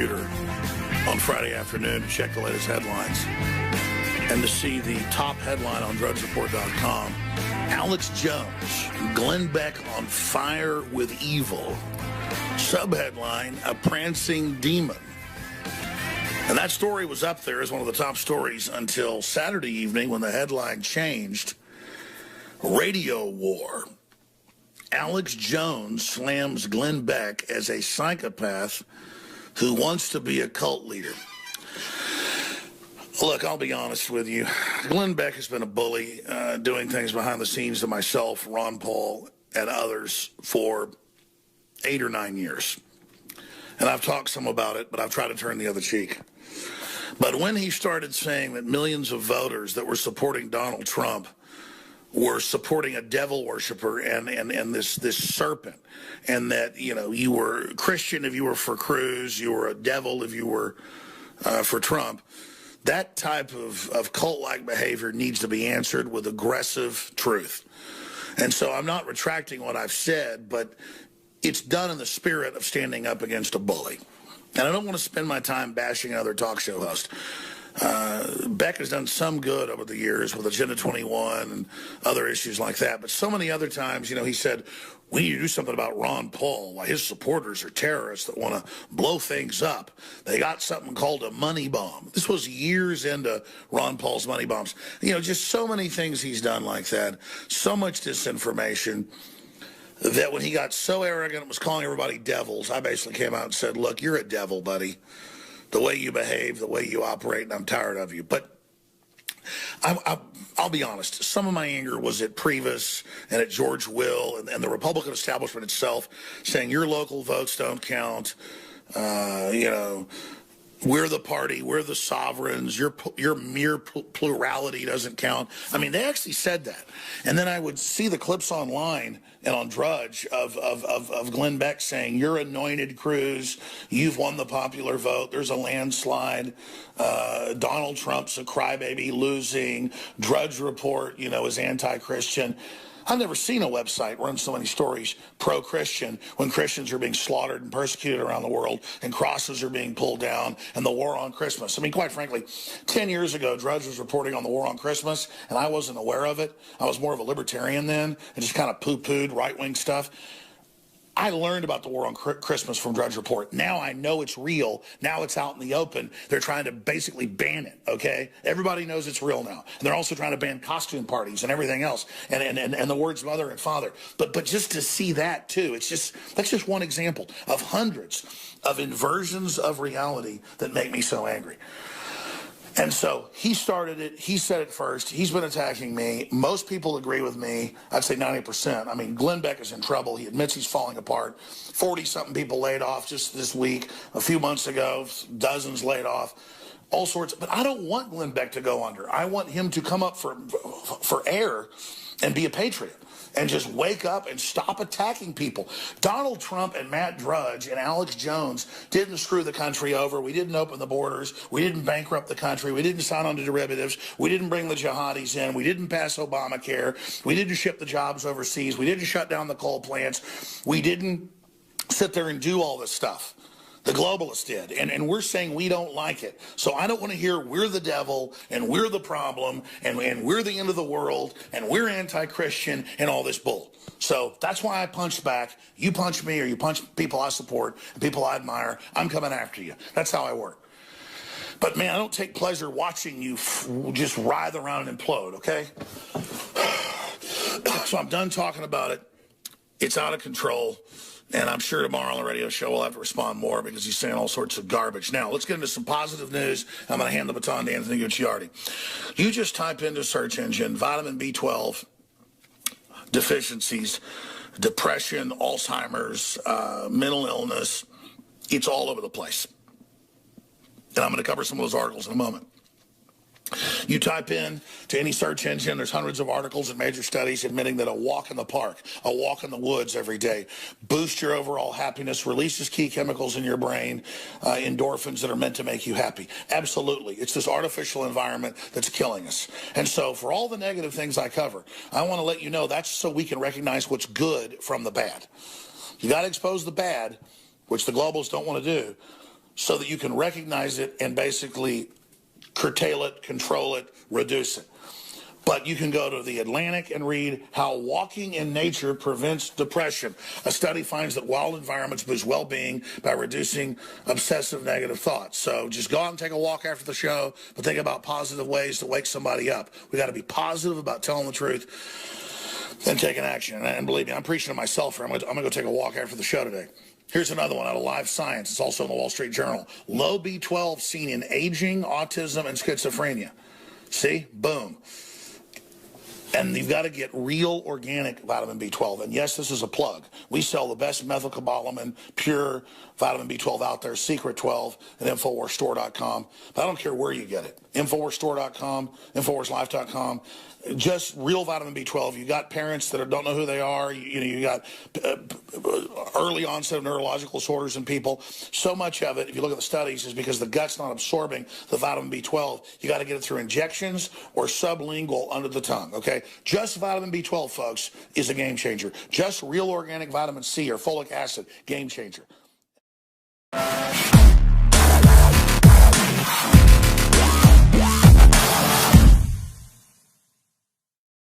computer on Friday afternoon to check the latest headlines and to see the top headline on DrudgeReport.com. Alex Jones, Glenn Beck on fire with evil. Subheadline, a prancing demon. And that story was up there as one of the top stories until Saturday evening when the headline changed. Radio war. Alex Jones slams Glenn Beck as a psychopath who wants to be a cult leader. Look, I'll be honest with you. Glenn Beck has been a bully, doing things behind the scenes to myself, Ron Paul, and others for 8 or 9 years. And I've talked some about it, but I've tried to turn the other cheek. But when he started saying that millions of voters that were supporting Donald Trump were supporting a devil worshiper and this serpent, and that, you know, you were Christian if you were for Cruz, you were a devil if you were for Trump, that type of cult-like behavior needs to be answered with aggressive truth. And so I'm not retracting what I've said, but it's done in the spirit of standing up against a bully. And I don't want to spend my time bashing another talk show host. Beck has done some good over the years with Agenda 21 and other issues like that. But so many other times, you know, he said, we need to do something about Ron Paul, why his supporters are terrorists that want to blow things up. They got something called a money bomb. This was years into Ron Paul's money bombs. You know, just so many things he's done like that, so much disinformation, that when he got so arrogant and was calling everybody devils, I basically came out and said, look, you're a devil, buddy. The way you behave, the way you operate, and I'm tired of you. But I'll be honest. Some of my anger was at Priebus and at George Will and the Republican establishment itself saying your local votes don't count. You know, we're the party, we're the sovereigns, your mere plurality doesn't count. I mean, they actually said that. And then I would see the clips online and on Drudge of Glenn Beck saying, you're anointed, Cruz, you've won the popular vote, there's a landslide, Donald Trump's a crybaby losing, Drudge Report, you know, is anti-Christian. I've never seen a website run so many stories pro-Christian when Christians are being slaughtered and persecuted around the world and crosses are being pulled down and the war on Christmas. I mean, quite frankly, 10 years ago, Drudge was reporting on the war on Christmas, and I wasn't aware of it. I was more of a libertarian then and just kind of poo-pooed right-wing stuff. I learned about the war on Christmas from Drudge Report. Now I know it's real. Now it's out in the open. They're trying to basically ban it, okay? Everybody knows it's real now. And they're also trying to ban costume parties and everything else, and the words mother and father. But just to see that, too, that's just one example of hundreds of inversions of reality that make me so angry. And so he started it. He said it first. He's been attacking me. Most people agree with me. I'd say 90%. I mean, Glenn Beck is in trouble. He admits he's falling apart. 40-something people laid off just this week. A few months ago, dozens laid off. All sorts. But I don't want Glenn Beck to go under. I want him to come up for air and be a patriot and just wake up and stop attacking people. Donald Trump and Matt Drudge and Alex Jones didn't screw the country over. We didn't open the borders. We didn't bankrupt the country. We didn't sign on to derivatives. We didn't bring the jihadis in. We didn't pass Obamacare. We didn't ship the jobs overseas. We didn't shut down the coal plants. We didn't sit there and do all this stuff. The globalists did, and we're saying we don't like it. So I don't want to hear we're the devil, and we're the problem, and we're the end of the world, and we're anti-Christian, and all this bull. So that's why I punched back. You punch me, or you punch people I support, and people I admire, I'm coming after you. That's how I work. But, man, I don't take pleasure watching you just writhe around and implode, okay? So I'm done talking about it. It's out of control. And I'm sure tomorrow on the radio show we'll have to respond more because he's saying all sorts of garbage. Now, let's get into some positive news. I'm going to hand the baton to Anthony Gucciardi. You just type into search engine vitamin B12 deficiencies, depression, Alzheimer's, mental illness. It's all over the place. And I'm going to cover some of those articles in a moment. You type in to any search engine, there's hundreds of articles and major studies admitting that a walk in the park, a walk in the woods every day boosts your overall happiness, releases key chemicals in your brain, endorphins that are meant to make you happy. Absolutely. It's this artificial environment that's killing us. And so for all the negative things I cover, I want to let you know that's so we can recognize what's good from the bad. You got to expose the bad, which the globalists don't want to do, so that you can recognize it and basically curtail it, control it, reduce it. But you can go to the Atlantic and read how walking in nature prevents depression. A study finds that wild environments boost well-being by reducing obsessive negative thoughts. So just go out and take a walk after the show, but think about positive ways to wake somebody up. We got to be positive about telling the truth and taking action. And believe me, I'm preaching to myself here. I'm going to go take a walk after the show today. Here's another one out of Live Science. It's also in the Wall Street Journal. Low B12 seen in aging, autism, and schizophrenia. See? Boom. And you've got to get real organic vitamin B12. And yes, this is a plug. We sell the best methylcobalamin, pure vitamin B12 out there, Secret 12 at InfoWarsStore.com. But I don't care where you get it. InfoWarsStore.com, InfoWarsLife.com. Just real vitamin B12. You got parents that don't know who they are. You got early onset of neurological disorders in people. So much of it, if you look at the studies, is because the gut's not absorbing the vitamin B12. You got to get it through injections or sublingual under the tongue, okay? Just vitamin B12, folks, is a game changer. Just real organic vitamin C or folic acid, game changer.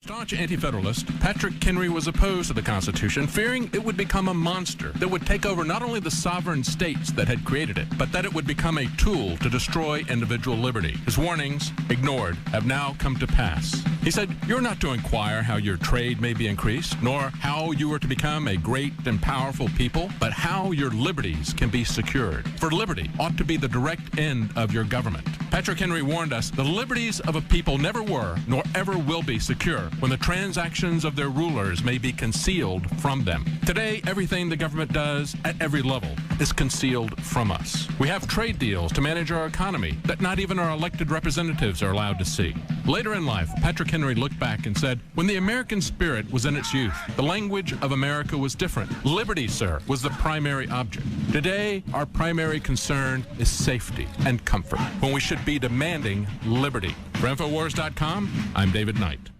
Staunch anti-federalist, Patrick Henry was opposed to the Constitution, fearing it would become a monster that would take over not only the sovereign states that had created it, but that it would become a tool to destroy individual liberty. His warnings, ignored, have now come to pass. He said, "You're not to inquire how your trade may be increased, nor how you are to become a great and powerful people, but how your liberties can be secured. For liberty ought to be the direct end of your government." Patrick Henry warned us, the liberties of a people never were, nor ever will be secure when the transactions of their rulers may be concealed from them. Today, everything the government does at every level is concealed from us. We have trade deals to manage our economy that not even our elected representatives are allowed to see. Later in life, Patrick Henry looked back and said, when the American spirit was in its youth, the language of America was different. Liberty, sir, was the primary object. Today, our primary concern is safety and comfort, when we should be demanding liberty. For Infowars.com, I'm David Knight.